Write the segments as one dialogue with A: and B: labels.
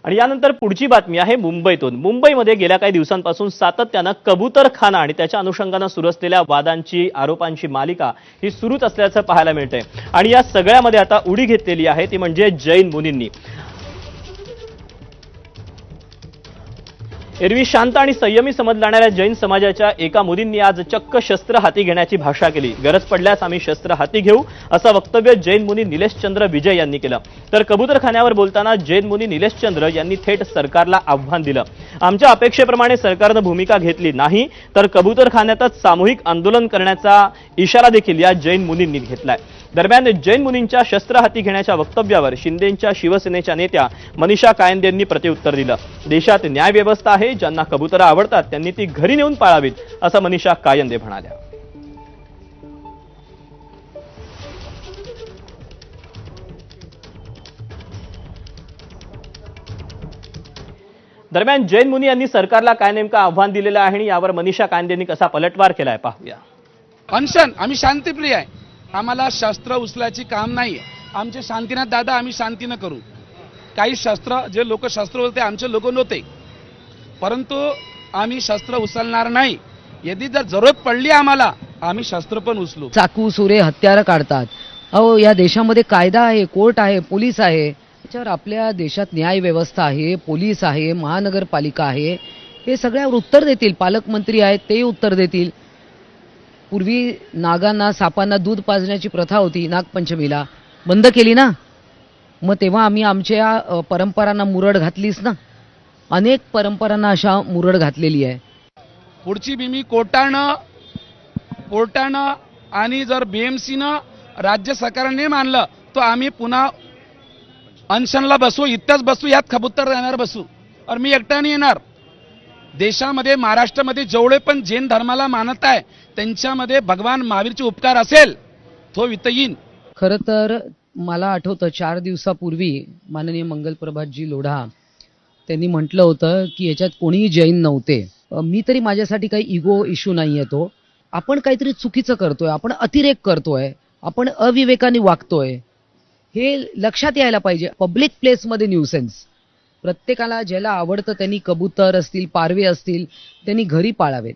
A: आणि यानंतर पुढची बातमी आहे मुंबईतून। मुंबईमध्ये गेल्या काही दिवसांपासून सातत्याने कबूतरखाना आणि त्याच्या अनुषंगाने सुरू असलेल्या वादांची आरोपांची मालिका ही सुरूच असल्याचं पाहायला मिळतंय। आणि या सगळ्यामध्ये आता उडी घेतलेली आहे ती म्हणजे जैन मुनींनी। एरवी शांत आणि संयमी समजल्या जाणाऱ्या जैन समाजाच्या एका मुनींनी आज चक्क शस्त्र हाती घेण्याची भाषा केली। गरज पडल्यास आम्ही शस्त्र हाती घेऊ असं वक्तव्य जैन मुनी निलेशचंद्र विजय यांनी केलं। तर कबूतरखान्यावर बोलताना जैन मुनी निलेशचंद्र यांनी थेट सरकारला आव्हान दिलं। आमच्या अपेक्षेप्रमाणे सरकारने भूमिका घेतली नाही तर कबूतरखान्यातच सामूहिक आंदोलन करण्याचा इशारा देखील या जैन मुनींनी घेतलाय। दरम्यान जैन मुनींच्या शस्त्र हाती घेण्याच्या वक्तव्यावर शिंदेच्या शिवसेनेच्या नेत्या मनीषा कायंदेंनी प्रत्युत्तर दिलं। देशात न्याय व्यवस्था आहे, ज्यांना कबुतरं आवडतात त्यांनी ती घरी नेऊन पाळावीत असं मनीषा कायंदे म्हणाल्या। दरम्यान जैन मुनी यांनी सरकारला काय नेमकं आव्हान दिलेलं आहे आणि यावर मनीषा कायंदेंनी कसा पलटवार केलाय पाहूया।
B: अनशन आम्ही शांतीप्रिय आहे, आम्हाला शस्त्र उचलायची काम नाही आहे। आमचे शांतीनाथ दादा आम्ही शांतीनं करू। काही शस्त्र जे लोक शस्त्र होते आमचे लोक नव्हते, परंतु आम्ही शस्त्र उचलणार नाही। यदि जर जरूरत पडली आम्हाला आम्ही शस्त्र पण उचलू।
C: चाकू सुरे हत्यार काढतात। अहो या देशामध्ये कायदा आहे, कोर्ट आहे, पोलीस आहे। त्याच्यावर आपल्या देशात न्याय व्यवस्था आहे, पोलीस आहे, महानगरपालिका आहे, हे सगळ्यावर उत्तर देतील। पालकमंत्री आहेत ते उत्तर देतील। पूर्वी नागांना सापांना दूध पाजण्याची प्रथा होती, नागपंचमीला बंद केली ना, मग तेव्हा आम्ही आमच्या परंपरांना मुरड घातलीच ना। अनेक परंपरांना अशा मुरड घातलेली आहे।
B: पुढची भूमी कोर्टानं आणि जर बीएमसीनं राज्य सरकारने मानलं तर आम्ही पुन्हा अनशनला बसू, इथंच बसू, यात कबूतर राहणार बसू। और मी एकटा नाही येणार। देशामध्ये महाराष्ट्रामध्ये जेवढे पण जैन धर्माला मानत आहे त्यांच्यामध्ये भगवान महावीरचे उपकार असेल तो इथं येईन।
C: खरं तर मला आठवतं 4 दिवसापूर्वी माननीय मंगलप्रभातजी लोढा त्यांनी म्हटलं होतं की याच्यात कोणीही जैन नव्हते। मी तरी माझ्यासाठी काही इगो इश्यू नाही आहे तो। आपण काहीतरी चुकीचं करतोय, आपण अतिरेक करतोय, आपण अविवेकाने वागतोय, हे लक्षात यायला पाहिजे। पब्लिक प्लेसमध्ये न्यूसेन्स, प्रत्येकाला ज्याला आवडतं त्यांनी कबूतर असतील, पारवे असतील, त्यांनी घरी पाळावेत।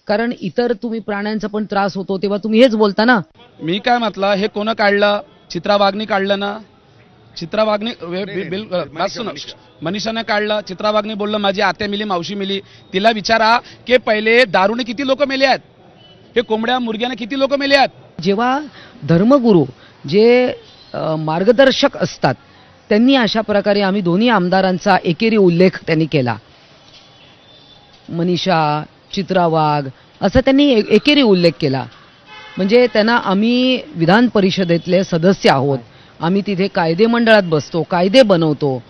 C: कारण इतर तुम्ही प्राण्यांचा पण त्रास होतो तेव्हा तुम्ही हेच बोलता ना।
B: मी काय म्हटलं, हे कोण काढलं? चित्रा वाघने काढलं ना। चित्रा वाघने मनीषाने काढलं। चित्रा वाघने बोललं माझी आत्या मिली, मावशी मिली। तिला विचारा की पहिले दारूने किती लोक मेले आहेत, हे कोंबड्या मुर्ग्याने किती लोक मेले आहेत।
C: जेव्हा धर्मगुरू जे मार्गदर्शक असतात त्यांनी अशा प्रकारे आम्ही दोन्ही आमदारांचा एकेरी उल्लेख त्यांनी केला। मनीषा, चित्रा वाघ असं त्यांनी एकेरी उल्लेख केला। म्हणजे त्यांना आम्ही विधान परिषदेतले सदस्य आहोत, आम्ही तिथे कायदे मंडळात बसतो, कायदे बनवतो,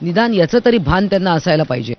C: निदान याचं तरी भान त्यांना असायला पाहिजे।